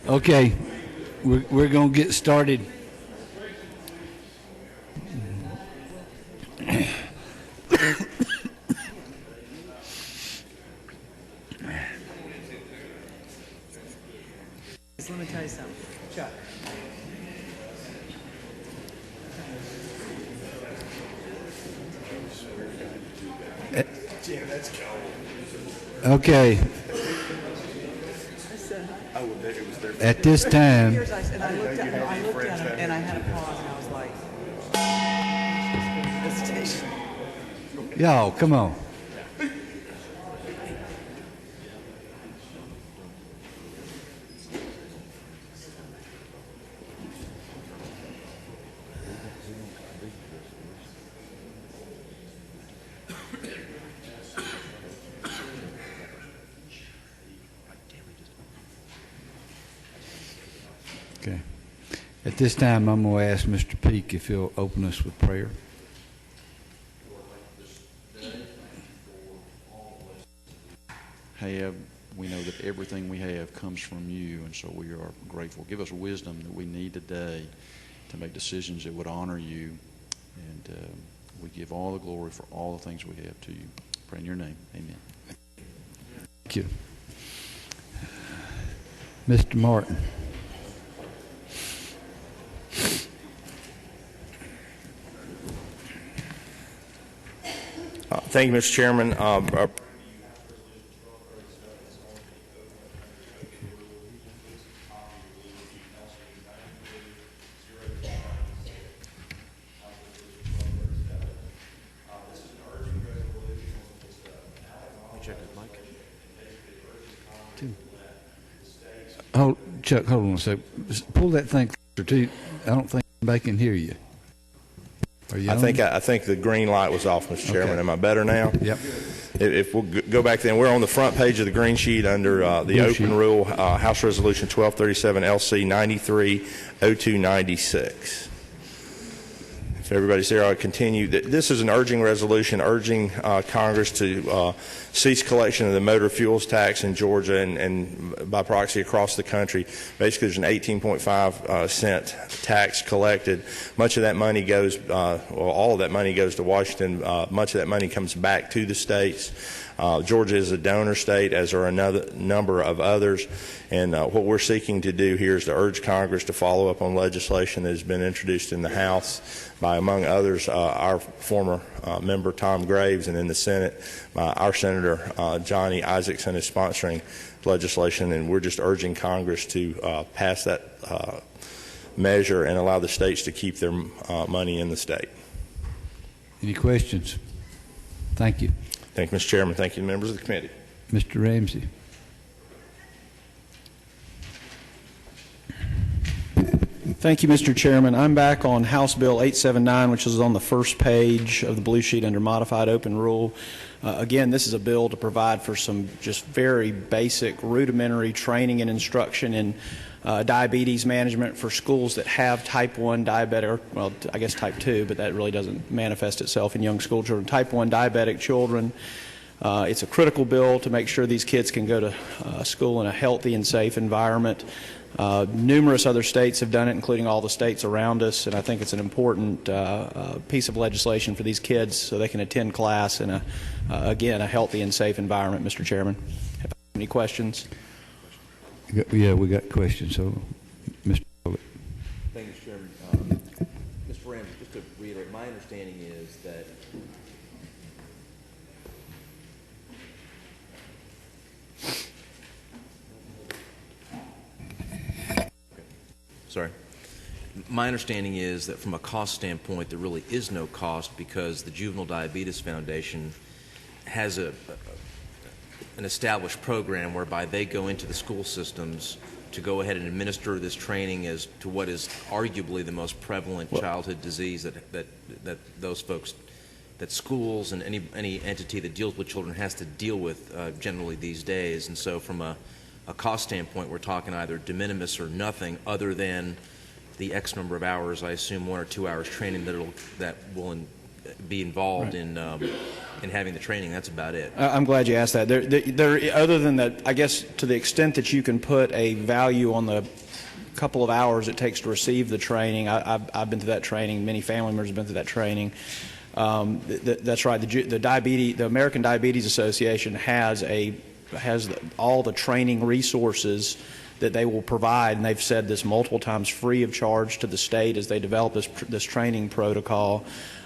Okay, we're going to get started. Let me tell you something, Chuck. Okay. At this time, And I looked at him, and I had a pause, and I was like, hesitation. y'all, come on. Okay. At this time, I'm going to ask Mr. Peake if he'll open us with prayer. We know that everything we have comes from you, and so we are grateful. Give us wisdom that we need today to make decisions that would honor you, and we give all the glory for all the things we have to you. Pray in your name. Amen. Thank you. Mr. Martin. Thank you, Mr. Chairman. Chuck, hold on a second. Pull that thing closer to you. I don't think anybody can hear you. Are you I think the green light was off, Mr. Chairman. Okay. Am I better now? Yep. If we'll go back then, we're on the front page of the green sheet under the Blue open sheet. rule, House Resolution 1237 LC 930296. If everybody's there, I'll continue. This is an urging resolution urging Congress to cease collection of the motor fuels tax in Georgia and by proxy across the country. Basically, there's an 18.5 cent tax collected. Much of that money goes, all of that money goes to Washington. Much of that money comes back to the states. Georgia is a donor state, as are another number of others. And what we're seeking to do here is to urge Congress to follow up on legislation that has been introduced in the House by, among others, our former member Tom Graves, and in the Senate, our Senator Johnny Isakson is sponsoring legislation, and we're just urging Congress to pass that measure and allow the states to keep their money in the state. Any questions? Thank you. Thank you, Mr. Chairman. Thank you, members of the committee. Mr. Ramsey. Thank you, Mr. Chairman. I'm back on House Bill 879, which is on the first page of the blue sheet under Modified Open Rule. Again, this is a bill to provide for some just very basic, rudimentary training and instruction in diabetes management for schools that have type 1 diabetic, well, I guess type 2, but that really doesn't manifest itself in young school children. Type 1 diabetic children. It's a critical bill to make sure these kids can go to school in a healthy and safe environment. Numerous other states have done it, including all the states around us, and I think it's an important piece of legislation for these kids so they can attend class in, again, a healthy and safe environment, Mr. Chairman. Have any questions? Yeah, we got questions. So, Mr. Bullock. Thank you, Mr. Chairman. Mr. Ramsey, just to reiterate, my understanding is that my understanding is that from a cost standpoint, there really is no cost because the Juvenile Diabetes Foundation has an established program whereby they go into the school systems to go ahead and administer this training as to what is arguably the most prevalent childhood disease that those folks, that schools and any entity that deals with children has to deal with generally these days. And so from a cost standpoint, we're talking either de minimis or nothing other than the X number of hours, I assume 1 or 2 hours training that will be involved in and having the training. That's about it. I'm glad you asked that. Other than that, I guess to the extent that you can put a value on the couple of hours it takes to receive the training, I've been through that training. Many family members have been through that training. That's right. The American Diabetes Association has all the training resources that they will provide, and they've said this multiple times, free of charge to the state as they develop this training protocol.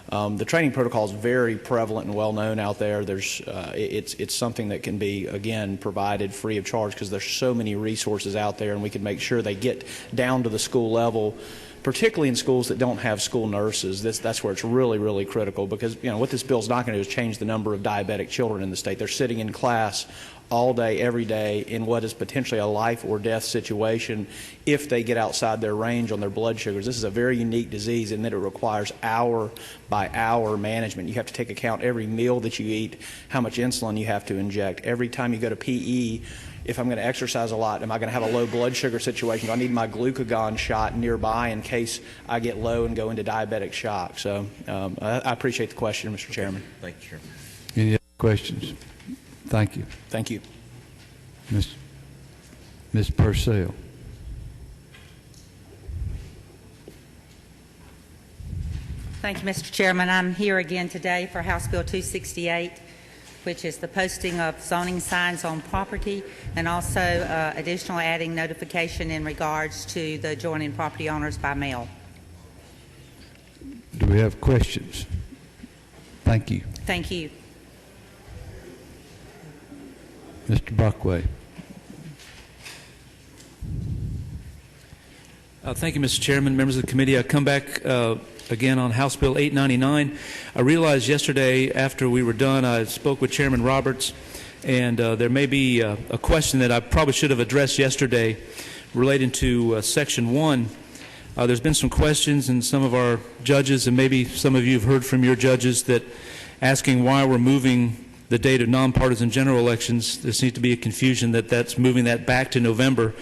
The training protocol is very prevalent and well known out there. It's something that can be, again, provided free of charge because there's so many resources out there, and we can make sure they get down to the school level, particularly in schools that don't have school nurses. That's where it's really, really critical, because what this bill's not going to do is change the number of diabetic children in the state. They're sitting in class all day, every day, in what is potentially a life or death situation if they get outside their range on their blood sugars. This is a very unique disease in that it requires hour by hour management. You have to take account every meal that you eat, how much insulin you have to inject. Every time you go to PE, if I'm going to exercise a lot, am I going to have a low blood sugar situation? Do I need my glucagon shot nearby in case I get low and go into diabetic shock? So I appreciate the question, Mr. Chairman. Thank you, Chairman. Any other questions? Thank you. Thank you. Ms. Purcell. Thank you, Mr. Chairman. I'm here again today for House Bill 268, which is the posting of zoning signs on property, and also additional adding notification in regards to the adjoining property owners by mail. Do we have questions? Thank you. Thank you. Mr. Buckway. Thank you, Mr. Chairman, members of the committee. I come back again on House Bill 899. I realized yesterday after we were done, I spoke with Chairman Roberts, and there may be a question that I probably should have addressed yesterday relating to Section 1. There's been some questions, and some of our judges, and maybe some of you have heard from your judges, that asking why we're moving the date of nonpartisan general elections. There seems to be a confusion that that's moving that back to November,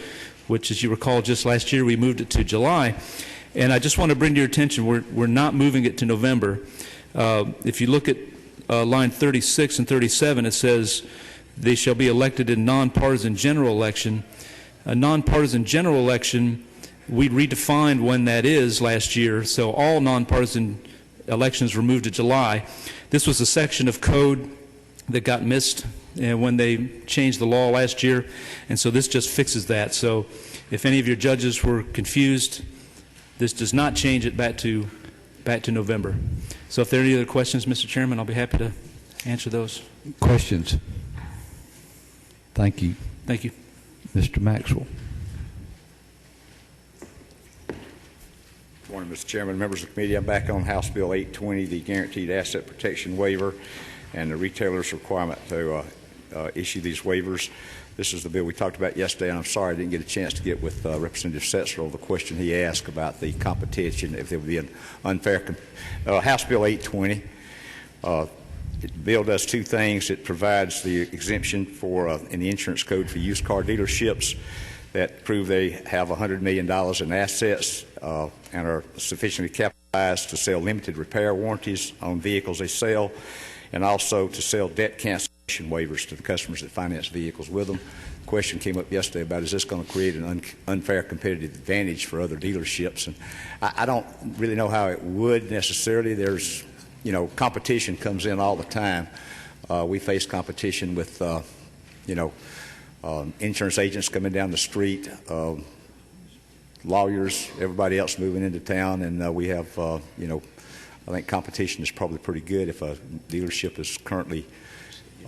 which, as you recall, just last year we moved it to July. And I just want to bring to your attention, we're not moving it to November. If you look at line 36 and 37, it says they shall be elected in nonpartisan general election. A nonpartisan general election, we redefined when that is last year, so all nonpartisan elections were moved to July. This was a section of code that got missed when they changed the law last year, and so this just fixes that. So if any of your judges were confused, this does not change it back to November. So if there are any other questions, Mr. Chairman, I'll be happy to answer those. Questions? Thank you. Thank you. Mr. Maxwell. Good morning, Mr. Chairman, members of the committee. I'm back on House Bill 820, the Guaranteed Asset Protection Waiver, and the retailer's requirement to issue these waivers. This is the bill we talked about yesterday, and I'm sorry I didn't get a chance to get with Representative Setzler the question he asked about the competition, if there would be an unfair House Bill 820. The bill does two things. It provides the exemption for in the insurance code for used car dealerships that prove they have $100 million in assets and are sufficiently capitalized to sell limited repair warranties on vehicles they sell, and also to sell debt cancellation waivers to the customers that finance vehicles with them. The question came up yesterday about, is this going to create an unfair competitive advantage for other dealerships? And I don't really know how it would necessarily. There's, competition comes in all the time. We face competition with, insurance agents coming down the street, lawyers, everybody else moving into town, and we have, I think competition is probably pretty good if a dealership is currently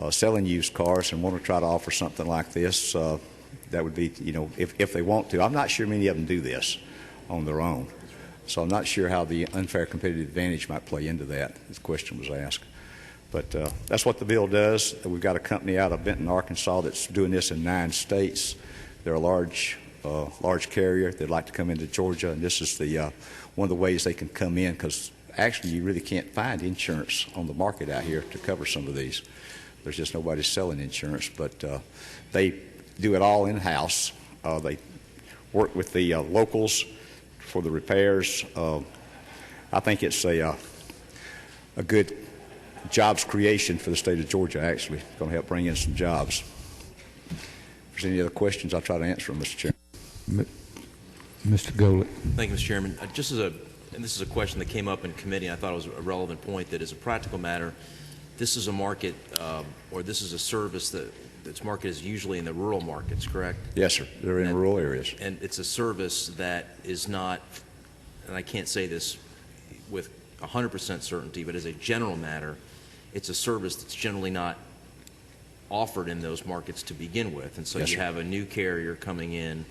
selling used cars and want to try to offer something like this. That would be, if they want to. I'm not sure many of them do this on their own. So I'm not sure how the unfair competitive advantage might play into that. This question was asked. But that's what the bill does. We've got a company out of Benton, Arkansas that's doing this in 9 states. They're a large carrier. They'd like to come into Georgia, and this is the one of the ways they can come in, because actually you really can't find insurance on the market out here to cover some of these. There's just nobody selling insurance, but they do it all in-house. They work with the locals for the repairs. I think it's a good jobs creation for the state of Georgia, actually. It's going to help bring in some jobs. If there's any other questions, I'll try to answer them, Mr. Chairman. Mr. Golick. Thank you, Mr. Chairman. And this is a question that came up in committee, and I thought it was a relevant point, that as a practical matter, this is a market, or this is a service its market is usually in the rural markets, correct? Yes, sir. They're in rural areas. And it's a service that is not, and I can't say this with 100% certainty, but as a general matter, it's a service that's generally not offered in those markets to begin with. And so Yes, you sir. have a new carrier coming in,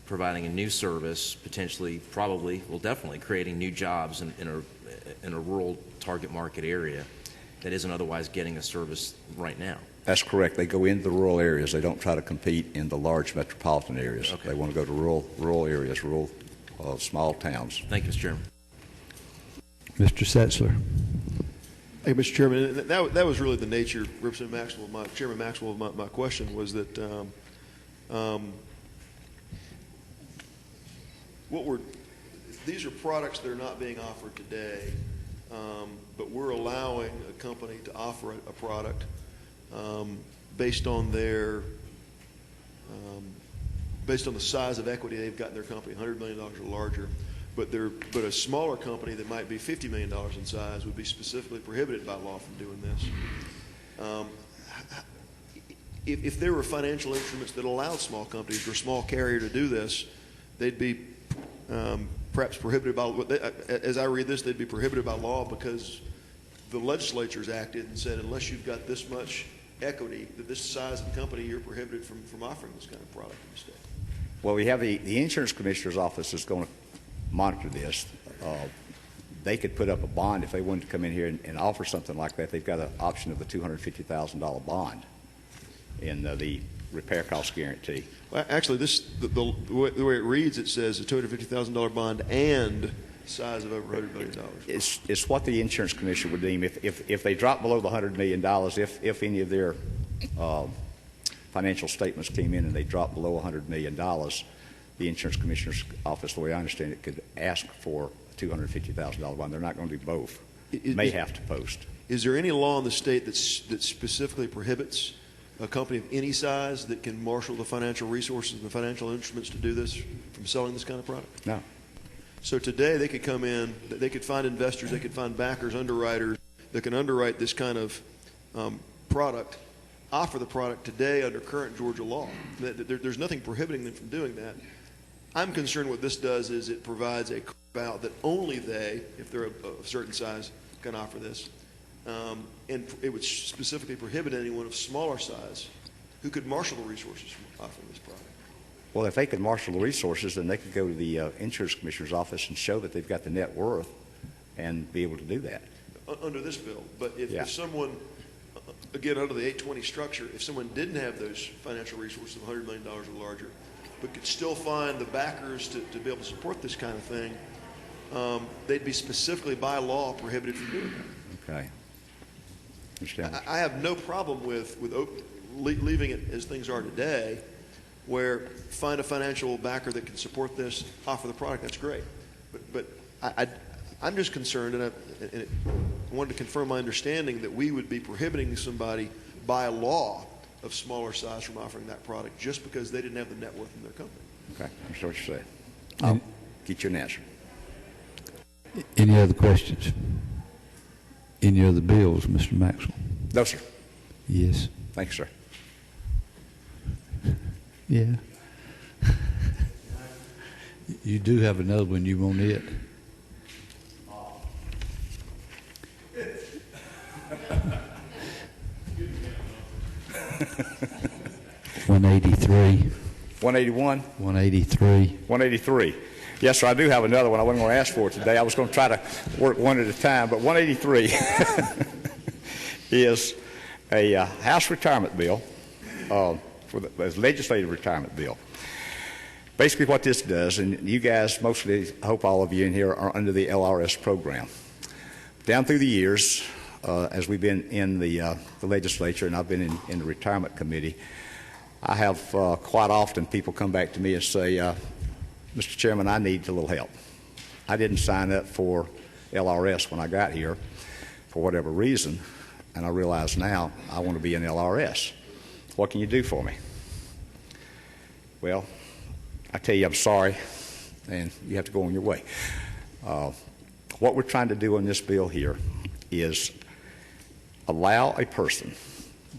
providing a new service, potentially, probably, well, definitely creating new jobs in a rural target market area that isn't otherwise getting a service right now. That's correct. They go into the rural areas. They don't try to compete in the large metropolitan areas. Okay. They want to go to rural areas, small towns. Thank you, Mr. Chairman. Mr. Setzler. Hey, Mr. Chairman, and that was really the nature, Representative Maxwell, Chairman Maxwell, of my question was that these are products that are not being offered today, but we're allowing a company to offer a product based on the size of equity they've got in their company, $100 million or larger. But a smaller company that might be $50 million in size would be specifically prohibited by law from doing this. If there were financial instruments that allowed small companies or small carrier to do this, they'd be perhaps prohibited by, as I read this, they'd be prohibited by law because the legislature's acted and said unless you've got this much equity, that this size of company, you're prohibited from offering this kind of product in the state. Well, we have the insurance commissioner's office is going to monitor this. They could put up a bond if they wanted to come in here and offer something like that. They've got an option of the $250,000 bond in the repair cost guarantee. Well, actually, the way it reads, it says a $250,000 bond and size of over $100 million. It's what the insurance commissioner would deem if they drop below the $100 million, if any of their financial statements came in and they dropped below $100 million, the insurance commissioner's office, the way I understand it, could ask for a $250,000 bond. They're not going to do both. May have to post. Is there any law in the state that specifically prohibits a company of any size that can marshal the financial resources and the financial instruments to do this from selling this kind of product? No. So today they could come in, they could find investors, they could find backers, underwriters that can underwrite this kind of product, offer the product today under current Georgia law. There's nothing prohibiting them from doing that. I'm concerned what this does is it provides a carve-out that only they, if they're of a certain size, can offer this. And it would specifically prohibit anyone of smaller size who could marshal the resources from offering this product. Well, if they could marshal the resources, then they could go to the insurance commissioner's office and show that they've got the net worth and be able to do that. Under this bill. But if someone, again, under the 820 structure, if someone didn't have those financial resources of $100 million or larger, but could still find the backers to be able to support this kind of thing, they'd be specifically by law prohibited from doing that. Okay. Understand. I have no problem with leaving it as things are today, where find a financial backer that can support this, offer the product, that's great. But I'm just concerned, and I wanted to confirm my understanding that we would be prohibiting somebody by law of smaller size from offering that product just because they didn't have the net worth in their company. Okay. I understand what you're saying. I'll get you an answer. Any other questions? Any other bills, Mr. Maxwell? No, sir. Yes. Thank you, sir. Yeah. You do have another one. You want it? $183. 181. 183. 183. Yes, sir, I do have another one. I wasn't going to ask for it today. I was going to try to work one at a time, but 183 is a House retirement bill, a legislative retirement bill. Basically what this does, and you guys, mostly, I hope all of you in here are under the LRS program. Down through the years, as we've been in the legislature and I've been in the retirement committee, I have quite often people come back to me and say, Mr. Chairman, I need a little help. I didn't sign up for LRS when I got here for whatever reason, and I realize now I want to be an LRS. What can you do for me? Well, I tell you I'm sorry, and you have to go on your way. What we're trying to do in this bill here is allow a person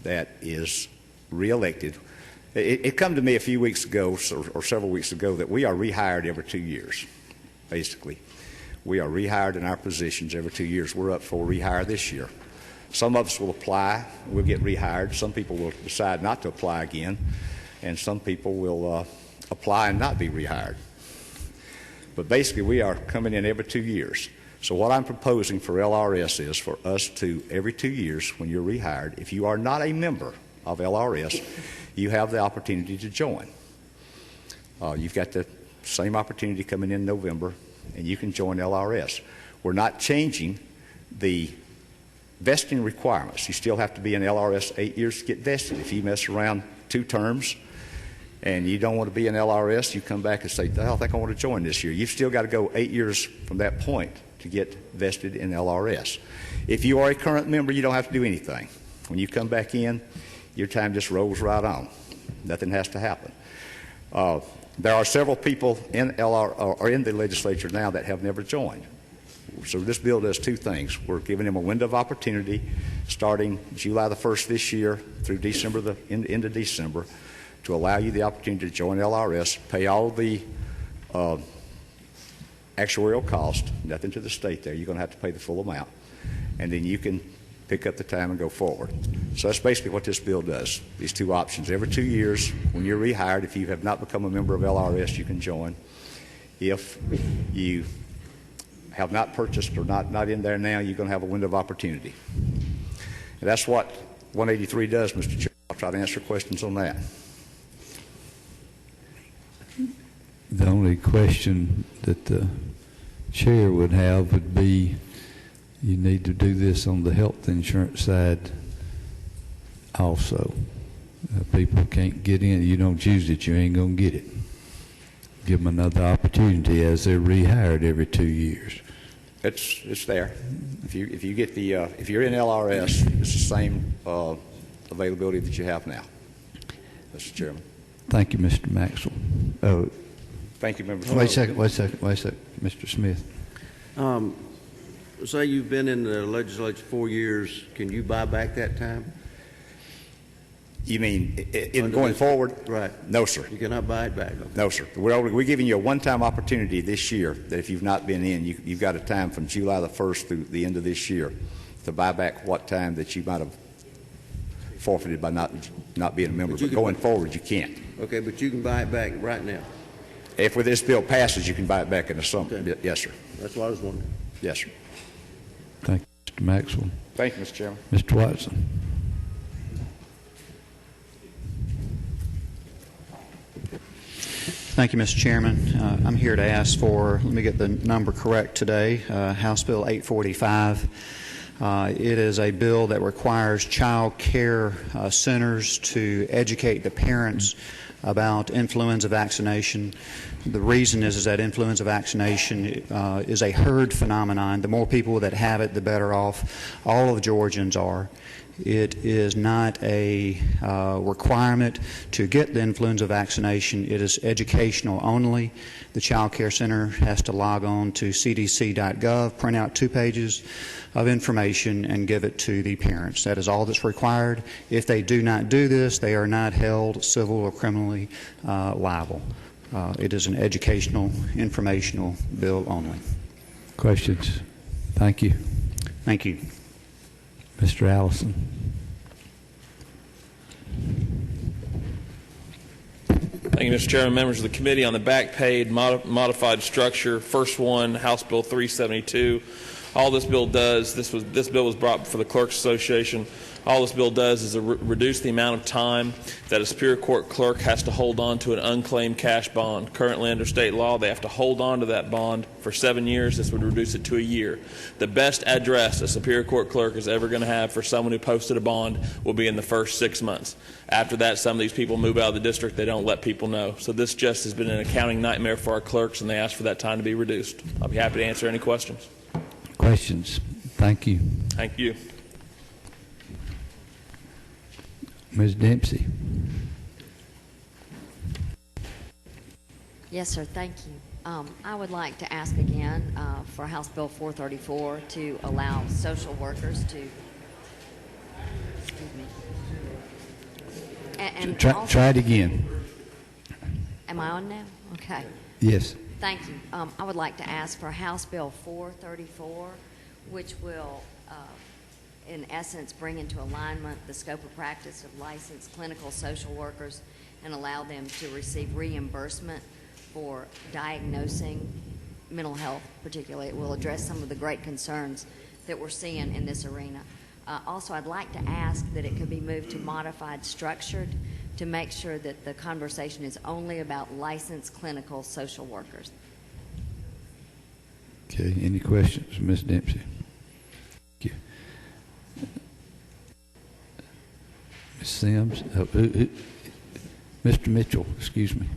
that is reelected. It come to me a few weeks ago or several weeks ago that we are rehired every 2 years, basically. We are rehired in our positions every 2 years. We're up for rehire this year. Some of us will apply, we'll get rehired. Some people will decide not to apply again, and some people will apply and not be rehired. But basically, we are coming in every 2 years. So what I'm proposing for LRS is for us to, every 2 years, when you're rehired, if you are not a member of LRS, you have the opportunity to join. You've got the same opportunity coming in November, and you can join LRS. We're not changing the vesting requirements. You still have to be in LRS 8 years to get vested. If you mess around 2 terms and you don't want to be in LRS, you come back and say, I think I want to join this year. You've still got to go 8 years from that point to get vested in LRS. If you are a current member, you don't have to do anything. When you come back in, your time just rolls right on. Nothing has to happen. There are several people in in the legislature now that have never joined. So this bill does 2 things. We're giving them a window of opportunity starting July the 1st this year through December, the end of December, to allow you the opportunity to join LRS, pay all the actuarial cost, nothing to the state there. You're going to have to pay the full amount. And then you can pick up the time and go forward. So that's basically what this bill does, these 2 options. Every 2 years, when you're rehired, if you have not become a member of LRS, you can join. If you have not purchased or not in there now, you're going to have a window of opportunity. And that's what 183 does, Mr. Chairman. I'll try to answer questions on that. The only question that the chair would have would be, you need to do this on the health insurance side also. People can't get in. You don't choose it, you ain't going to get it. Give them another opportunity as they're rehired every 2 years. It's there. If you get the if you're in LRS, it's the same availability that you have now, Mr. Chairman. Thank you, Mr. Maxwell. Thank you, members. Wait a second, Mr. Smith. Say you've been in the legislature 4 years, can you buy back that time? You mean in going forward? Right. No, sir. You cannot buy it back? Okay. No, sir. We're giving you a one-time opportunity this year that if you've not been in, you've got a time from July the 1st through the end of this year to buy back what time that you might have forfeited by not being a member. But going forward, you can't. Okay, but you can buy it back right now? If with this bill passes, you can buy it back in the summer. Okay. Yes, sir. That's what I was wondering. Yes, sir. Thank you, Mr. Maxwell. Thank you, Mr. Chairman. Mr. Watson. Thank you, Mr. Chairman. I'm here to ask for, let me get the number correct today, House Bill 845. It is a bill that requires child care centers to educate the parents about influenza vaccination. The reason is that influenza vaccination is a herd phenomenon. The more people that have it, the better off all of Georgians are. It is not a requirement to get the influenza vaccination. It is educational only. The child care center has to log on to cdc.gov, print out 2 pages of information, and give it to the parents. That is all that's required. If they do not do this, they are not held civil or criminally liable. It is an educational, informational bill only. Questions? Thank you. Thank you. Mr. Allison. Thank you, Mr. Chairman. Members of the committee, on the back page, modified structure, first one, House Bill 372. All this bill does, this bill was brought before the Clerks Association. All this bill does is reduce the amount of time that a Superior Court clerk has to hold on to an unclaimed cash bond. Currently, under state law, they have to hold on to that bond for 7 years. This would reduce it to a year. The best address a Superior Court clerk is ever going to have for someone who posted a bond will be in the first 6 months. After that, some of these people move out of the district. They don't let people know. So this just has been an accounting nightmare for our clerks, and they ask for that time to be reduced. I'll be happy to answer any questions. Questions? Thank you. Thank you. Ms. Dempsey. Yes, sir. Thank you. I would like to ask again for House Bill 434 to allow social workers to, excuse me. And Try it again. Am I on now? Okay. Yes. Thank you. I would like to ask for House Bill 434, which will, in essence, bring into alignment the scope of practice of licensed clinical social workers and allow them to receive reimbursement for diagnosing mental health, particularly. It will address some of the great concerns that we're seeing in this arena. Also, I'd like to ask that it could be moved to modified structured to make sure that the conversation is only about licensed clinical social workers. Okay, any questions, Ms. Dempsey? Thank you. Ms. Sims, Mr. Mitchell, excuse me.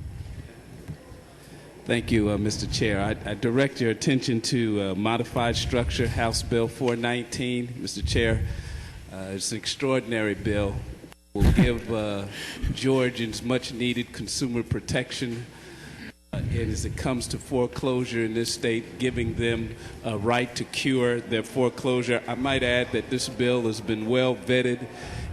Thank you, Mr. Chair. I direct your attention to modified structure, House Bill 419. Mr. Chair, it's an extraordinary bill. It will give Georgians much-needed consumer protection and as it comes to foreclosure in this state, giving them a right to cure their foreclosure. I might add that this bill has been well vetted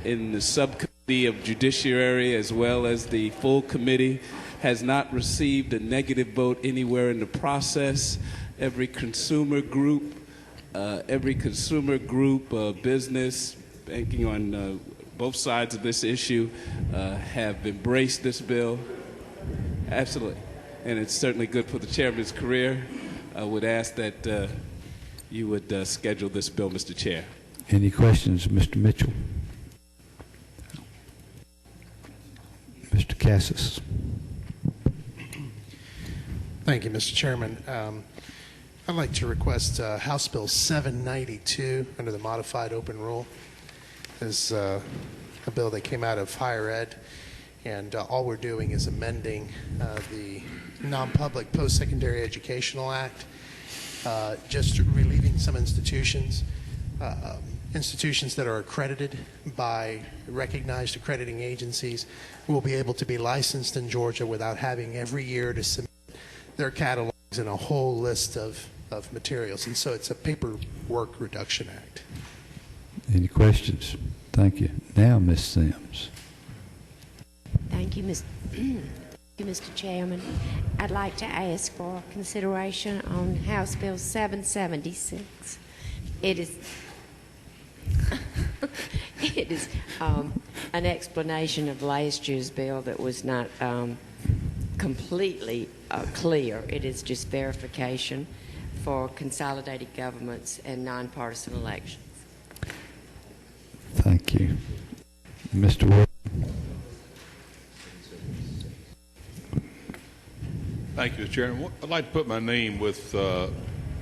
in the subcommittee of judiciary as well as the full committee, has not received a negative vote anywhere in the process. Every consumer group, business, banking on both sides of this issue have embraced this bill. Absolutely. And it's certainly good for the chairman's career. I would ask that you would schedule this bill, Mr. Chair. Any questions, Mr. Mitchell? Mr. Cassis. Thank you, Mr. Chairman. I'd like to request House Bill 792 under the modified open rule. Is a bill that came out of higher ed, and all we're doing is amending the Non-Public Post-Secondary Educational Act, just relieving some institutions that are accredited by recognized accrediting agencies will be able to be licensed in Georgia without having every year to submit their catalogs and a whole list of materials. And so it's a paperwork reduction act. Any questions? Thank you. Now, Ms. Sims. Thank you, Mr. Chairman. I'd like to ask for consideration on House Bill 776. It is an explanation of last year's bill that was not completely clear. It is just verification for consolidated governments and nonpartisan elections. Thank you. Mr. Ward. Thank you, Mr. Chairman. I'd like to put my name with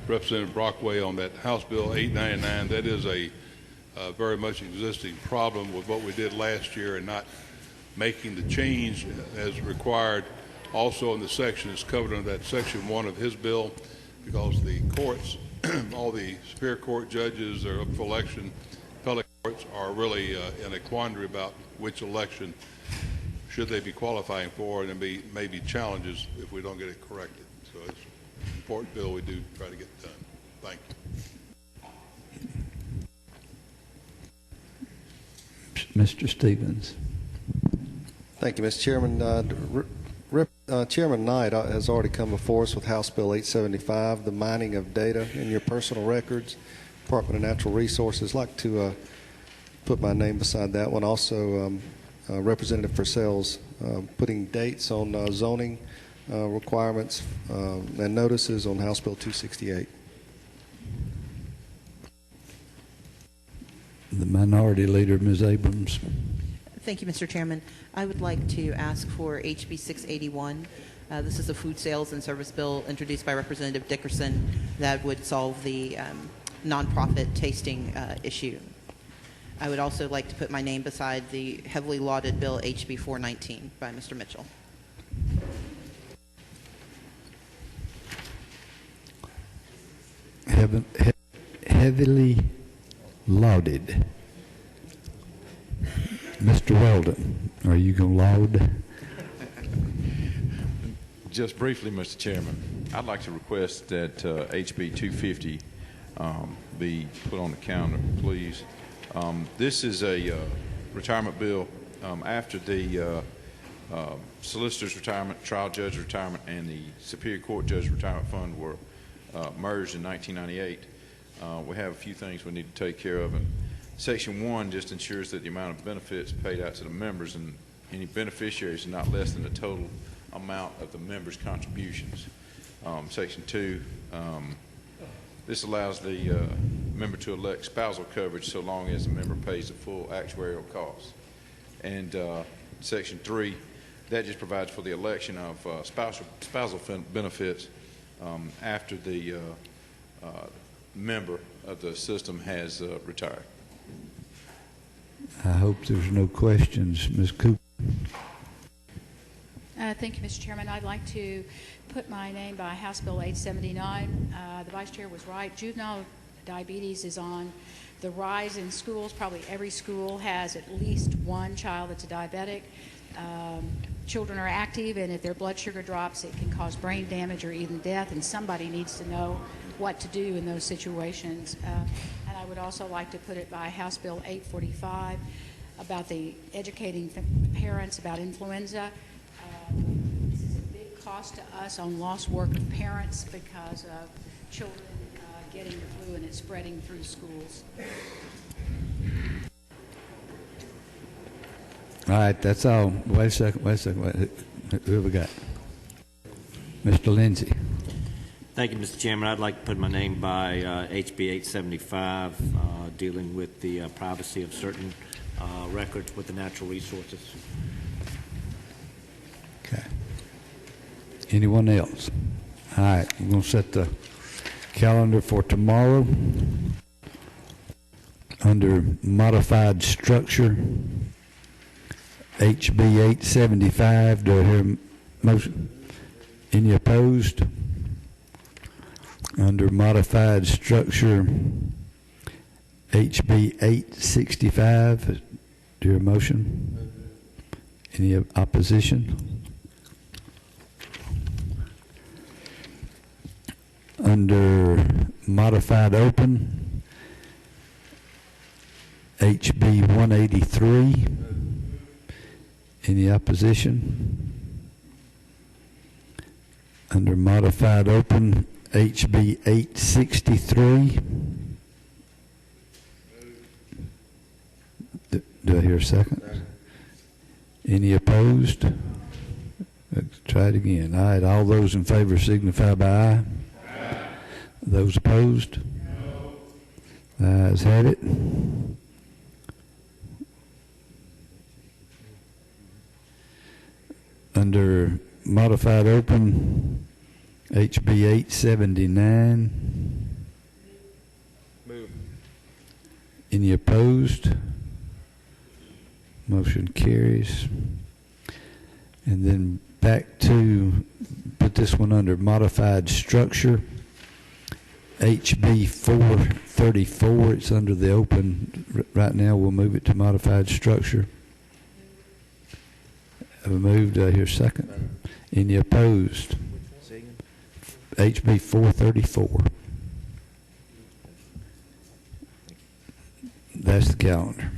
Representative Brockway on that House Bill 899. That is a very much existing problem with what we did last year and not making the change as required. Also in the section is covered under that Section 1 of his bill, because the courts, all the Superior Court judges are up for election. Appellate courts are really in a quandary about which election should they be qualifying for, and there may be challenges if we don't get it corrected. So it's an important bill we do try to get done. Thank you. Mr. Stevens. Thank you, Mr. Chairman. Chairman Knight has already come before us with House Bill 875, the mining of data in your personal records, Department of Natural Resources. I'd like to put my name beside that one. Also, Representative Purcell's putting dates on zoning requirements and notices on House Bill 268. The Minority Leader, Ms. Abrams. Thank you, Mr. Chairman. I would like to ask for HB 681. This is a food sales and service bill introduced by Representative Dickerson that would solve the nonprofit tasting issue. I would also like to put my name beside the heavily lauded bill HB 419 by Mr. Mitchell. Heavily lauded. Mr. Weldon, are you going to laud? Just briefly, Mr. Chairman, I'd like to request that HB 250 be put on the calendar, please. This is a retirement bill after the solicitor's retirement, trial judge retirement, and the Superior Court judge retirement fund were merged in 1998. We have a few things we need to take care of. And Section 1 just ensures that the amount of benefits paid out to the members and any beneficiaries are not less than the total amount of the members' contributions. Section 2, this allows the member to elect spousal coverage so long as the member pays the full actuarial costs. And Section 3, that just provides for the election of spousal benefits after the member of the system has retired. I hope there's no questions. Ms. Cooper. Thank you, Mr. Chairman. I'd like to put my name by House Bill 879. The Vice Chair was right. Juvenile diabetes is on the rise in schools. Probably every school has at least one child that's a diabetic. Children are active, and if their blood sugar drops, it can cause brain damage or even death, and somebody needs to know what to do in those situations. And I would also like to put it by House Bill 845 about the educating parents about influenza. This is a big cost to us on lost work of parents because of children getting the flu and it's spreading through schools. All right, that's all. Wait a second. Who have we got? Mr. Lindsay. Thank you, Mr. Chairman. I'd like to put my name by HB 875, dealing with the privacy of certain records with the natural resources. Okay. Anyone else? All right, we're going to set the calendar for tomorrow. Under modified structure, HB 875. Do I hear a motion? Any opposed? Under modified structure, HB 865. Do you hear a motion? Any opposition? Under modified open, HB 183. Any opposition? Under modified open, HB 863. Do I hear a second? Any opposed? Let's try it again. All right, all those in favor signify by aye. Aye. Those opposed? No. The ayes have it. Under modified open, HB 879. Move. Any opposed? Motion carries. And then back to put this one under modified structure. HB 434. It's under the open right now. We'll move it to modified structure. Have a move. Do I hear a second? Any opposed? HB 434. That's the calendar.